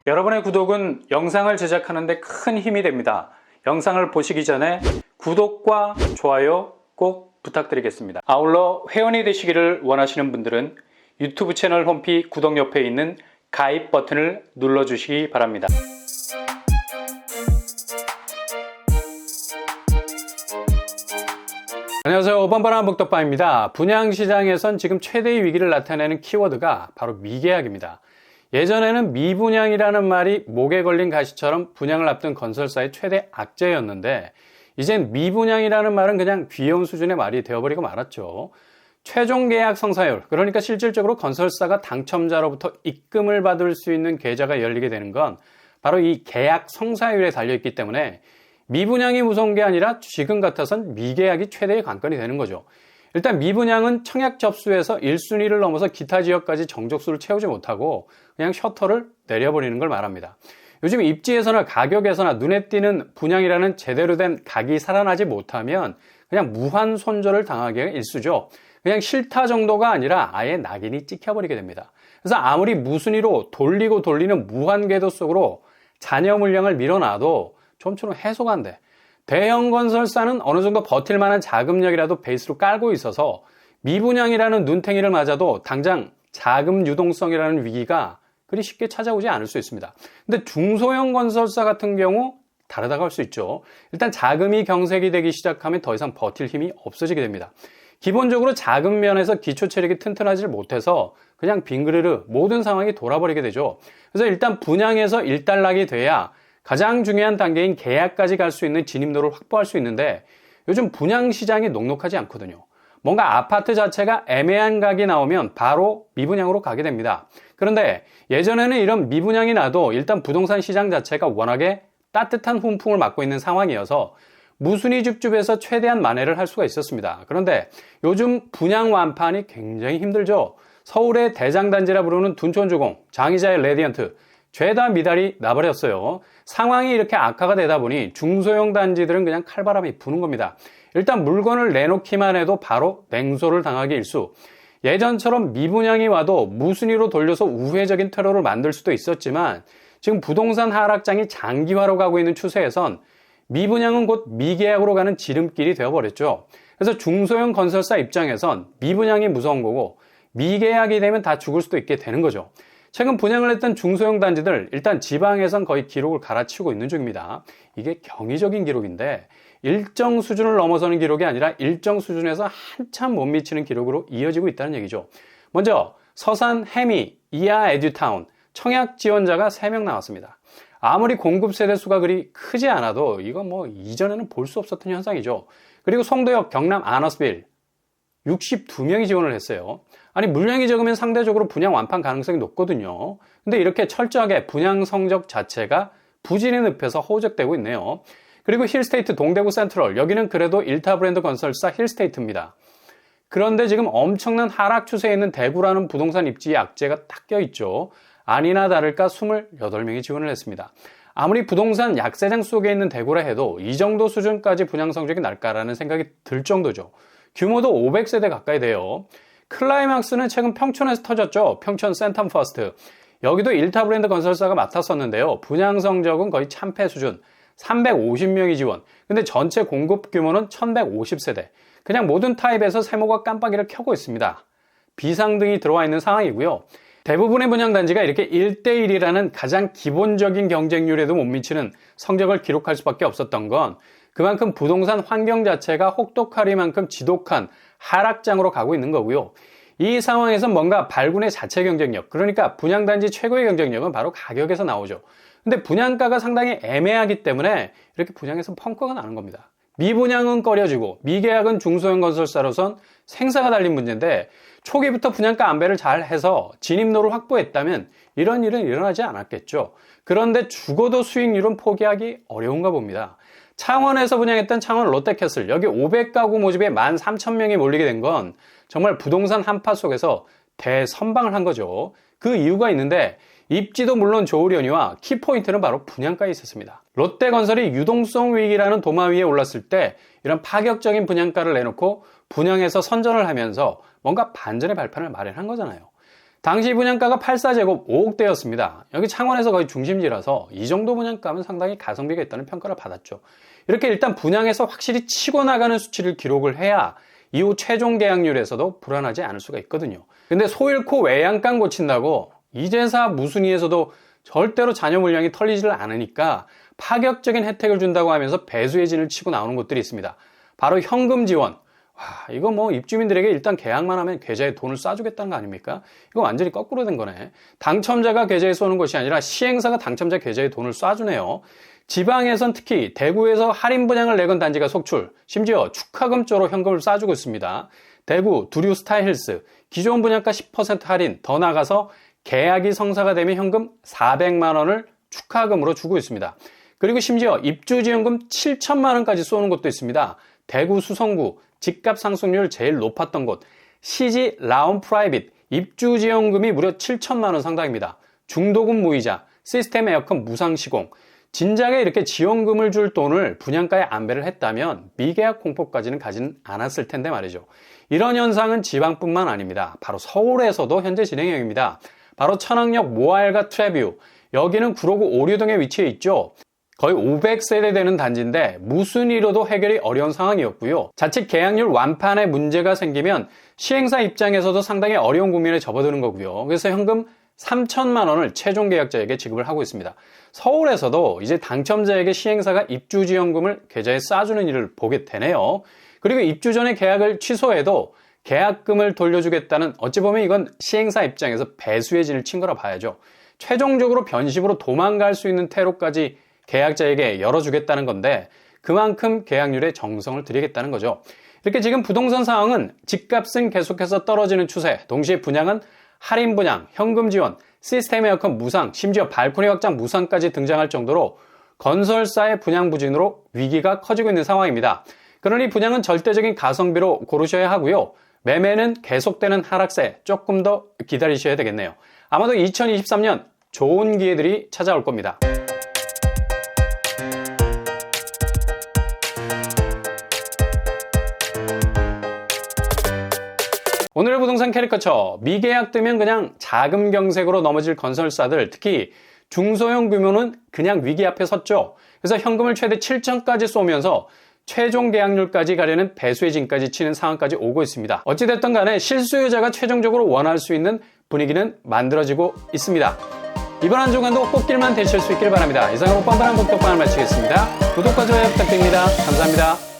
여러분의 구독은 영상을 제작하는 데 큰 힘이 됩니다. 영상을 보시기 전에 구독과 좋아요 꼭 부탁드리겠습니다. 아울러 회원이 되시기를 원하시는 분들은 유튜브 채널 홈피 구독 옆에 있는 가입 버튼을 눌러주시기 바랍니다. 안녕하세요. 뻔뻔한 복덕방입니다. 분양시장에선 지금 최대의 위기를 나타내는 키워드가 바로 미계약입니다. 예전에는 미분양이라는 말이 목에 걸린 가시처럼 분양을 앞둔 건설사의 최대 악재였는데 이젠 미분양이라는 말은 그냥 귀여운 수준의 말이 되어버리고 말았죠. 최종 계약 성사율, 그러니까 실질적으로 건설사가 당첨자로부터 입금을 받을 수 있는 계좌가 열리게 되는 건 바로 이 계약 성사율에 달려있기 때문에 미분양이 무서운 게 아니라 지금 같아선 미계약이 최대의 관건이 되는 거죠. 일단 미분양은 청약 접수에서 1순위를 넘어서 기타 지역까지 정족수를 채우지 못하고 그냥 셔터를 내려버리는 걸 말합니다. 요즘 입지에서나 가격에서나 눈에 띄는 분양이라는 제대로 된 각이 살아나지 못하면 그냥 무한 손절을 당하기가 일쑤죠. 그냥 싫다 정도가 아니라 아예 낙인이 찍혀버리게 됩니다. 그래서 아무리 무순위로 돌리고 돌리는 무한 궤도 속으로 잔여 물량을 밀어놔도 좀처럼 해소가 안 돼. 대형 건설사는 어느 정도 버틸 만한 자금력이라도 베이스로 깔고 있어서 미분양이라는 눈탱이를 맞아도 당장 자금 유동성이라는 위기가 그리 쉽게 찾아오지 않을 수 있습니다. 근데 중소형 건설사 같은 경우 다르다고 할 수 있죠. 일단 자금이 경색이 되기 시작하면 더 이상 버틸 힘이 없어지게 됩니다. 기본적으로 자금 면에서 기초 체력이 튼튼하지 못해서 그냥 빙그르르 모든 상황이 돌아버리게 되죠. 그래서 일단 분양에서 일단락이 돼야 가장 중요한 단계인 계약까지 갈 수 있는 진입로를 확보할 수 있는데 요즘 분양 시장이 녹록하지 않거든요. 뭔가 아파트 자체가 애매한 각이 나오면 바로 미분양으로 가게 됩니다. 그런데 예전에는 이런 미분양이 나도 일단 부동산 시장 자체가 워낙에 따뜻한 훈풍을 맞고 있는 상황이어서 무순위 줍줍에서 최대한 만회를 할 수가 있었습니다. 그런데 요즘 분양 완판이 굉장히 힘들죠. 서울의 대장단지라 부르는 둔촌주공, 장의자의 레디언트, 죄다 미달이 나버렸어요. 상황이 이렇게 악화가 되다 보니 중소형 단지들은 그냥 칼바람이 부는 겁니다. 일단 물건을 내놓기만 해도 바로 냉소를 당하기 일쑤. 예전처럼 미분양이 와도 무순위로 돌려서 우회적인 퇴로를 만들 수도 있었지만 지금 부동산 하락장이 장기화로 가고 있는 추세에선 미분양은 곧 미계약으로 가는 지름길이 되어버렸죠. 그래서 중소형 건설사 입장에선 미분양이 무서운 거고 미계약이 되면 다 죽을 수도 있게 되는 거죠. 최근 분양을 했던 중소형 단지들 일단 지방에선 거의 기록을 갈아치우고 있는 중입니다. 이게 경이적인 기록인데 일정 수준을 넘어서는 기록이 아니라 일정 수준에서 한참 못 미치는 기록으로 이어지고 있다는 얘기죠. 먼저 서산, 해미, 이하 에듀타운, 청약 지원자가 3명 나왔습니다. 아무리 공급 세대 수가 그리 크지 않아도 이건 뭐 이전에는 볼 수 없었던 현상이죠. 그리고 송도역, 경남 아너스빌 62명이 지원을 했어요. 아니 물량이 적으면 상대적으로 분양 완판 가능성이 높거든요. 근데 이렇게 철저하게 분양 성적 자체가 부진의 늪에서 호적되고 있네요. 그리고 힐스테이트 동대구 센트럴, 여기는 그래도 1타 브랜드 건설사 힐스테이트입니다. 그런데 지금 엄청난 하락 추세에 있는 대구라는 부동산 입지의 악재가 딱 껴있죠. 아니나 다를까 28명이 지원을 했습니다. 아무리 부동산 약세장 속에 있는 대구라 해도 이 정도 수준까지 분양 성적이 날까라는 생각이 들 정도죠. 규모도 500세대 가까이 돼요. 클라이막스는 최근 평촌에서 터졌죠. 평촌 센텀 퍼스트. 여기도 1타 브랜드 건설사가 맡았었는데요. 분양 성적은 거의 참패 수준. 350명이 지원. 근데 전체 공급 규모는 1150세대. 그냥 모든 타입에서 세모가 깜빡이를 켜고 있습니다. 비상등이 들어와 있는 상황이고요. 대부분의 분양단지가 이렇게 1대1이라는 가장 기본적인 경쟁률에도 못 미치는 성적을 기록할 수밖에 없었던 건 그만큼 부동산 환경 자체가 혹독하리만큼 지독한 하락장으로 가고 있는 거고요. 이 상황에서 뭔가 발군의 자체 경쟁력, 그러니까 분양단지 최고의 경쟁력은 바로 가격에서 나오죠. 근데 분양가가 상당히 애매하기 때문에 이렇게 분양에서 펑크가 나는 겁니다. 미분양은 꺼려지고 미계약은 중소형 건설사로선 생사가 달린 문제인데 초기부터 분양가 안배를 잘 해서 진입로를 확보했다면 이런 일은 일어나지 않았겠죠. 그런데 죽어도 수익률은 포기하기 어려운가 봅니다. 창원에서 분양했던 창원 롯데캐슬, 여기 500가구 모집에 13,000명이 몰리게 된 건 정말 부동산 한파 속에서 대선방을 한 거죠. 그 이유가 있는데 입지도 물론 좋으려니와 키포인트는 바로 분양가에 있었습니다. 롯데건설이 유동성 위기라는 도마 위에 올랐을 때 이런 파격적인 분양가를 내놓고 분양에서 선전을 하면서 뭔가 반전의 발판을 마련한 거잖아요. 당시 분양가가 84제곱 5억대였습니다. 여기 창원에서 거의 중심지라서 이 정도 분양가면 상당히 가성비가 있다는 평가를 받았죠. 이렇게 일단 분양에서 확실히 치고 나가는 수치를 기록을 해야 이후 최종 계약률에서도 불안하지 않을 수가 있거든요. 근데 소 잃고 외양간 고친다고 이제사 무순위에서도 절대로 자녀 물량이 털리지를 않으니까 파격적인 혜택을 준다고 하면서 배수의 진을 치고 나오는 곳들이 있습니다. 바로 현금 지원. 와, 이거 뭐 입주민들에게 일단 계약만 하면 계좌에 돈을 쏴주겠다는 거 아닙니까? 이거 완전히 거꾸로 된 거네. 당첨자가 계좌에 쏘는 것이 아니라 시행사가 당첨자 계좌에 돈을 쏴주네요. 지방에선 특히 대구에서 할인 분양을 내건 단지가 속출, 심지어 축하금조로 현금을 쏴주고 있습니다. 대구 두류 스타힐스, 기존 분양가 10% 할인, 더 나가서 계약이 성사가 되면 현금 400만 원을 축하금으로 주고 있습니다. 그리고 심지어 입주지원금 7천만 원까지 쏘는 곳도 있습니다. 대구 수성구, 집값 상승률 제일 높았던 곳, CG 라운 프라이빗, 입주지원금이 무려 7천만 원 상당입니다. 중도금 무이자, 시스템 에어컨 무상 시공, 진작에 이렇게 지원금을 줄 돈을 분양가에 안배를 했다면 미계약 공포까지는 가진 않았을 텐데 말이죠. 이런 현상은 지방뿐만 아닙니다. 바로 서울에서도 현재 진행형입니다. 바로 천왕역 모알과 트레뷰, 여기는 구로구 오류동에 위치해 있죠. 거의 500세대 되는 단지인데 무슨 이로도 해결이 어려운 상황이었고요. 자칫 계약률 완판에 문제가 생기면 시행사 입장에서도 상당히 어려운 국면에 접어드는 거고요. 그래서 현금 3천만 원을 최종 계약자에게 지급을 하고 있습니다. 서울에서도 이제 당첨자에게 시행사가 입주지원금을 계좌에 쏴주는 일을 보게 되네요. 그리고 입주 전에 계약을 취소해도 계약금을 돌려주겠다는, 어찌 보면 이건 시행사 입장에서 배수의 진을 친 거라 봐야죠. 최종적으로 변심으로 도망갈 수 있는 퇴로까지 계약자에게 열어주겠다는 건데 그만큼 계약률에 정성을 들이겠다는 거죠. 이렇게 지금 부동산 상황은 집값은 계속해서 떨어지는 추세, 동시에 분양은 할인 분양, 현금 지원, 시스템 에어컨 무상, 심지어 발코니 확장 무상까지 등장할 정도로 건설사의 분양 부진으로 위기가 커지고 있는 상황입니다. 그러니 분양은 절대적인 가성비로 고르셔야 하고요. 매매는 계속되는 하락세, 조금 더 기다리셔야 되겠네요. 아마도 2023년 좋은 기회들이 찾아올 겁니다. 오늘의 부동산 캐리커처, 미계약 되면 그냥 자금 경색으로 넘어질 건설사들, 특히 중소형 규모는 그냥 위기 앞에 섰죠. 그래서 현금을 최대 7천까지 쏘면서 최종 계약률까지 가려는 배수의 진까지 치는 상황까지 오고 있습니다. 어찌됐든 간에 실수요자가 최종적으로 원할 수 있는 분위기는 만들어지고 있습니다. 이번 한 주간도 꽃길만 되실 수 있길 바랍니다. 이상으로 뻔뻔한 복덕방을 마치겠습니다. 구독과 좋아요 부탁드립니다. 감사합니다.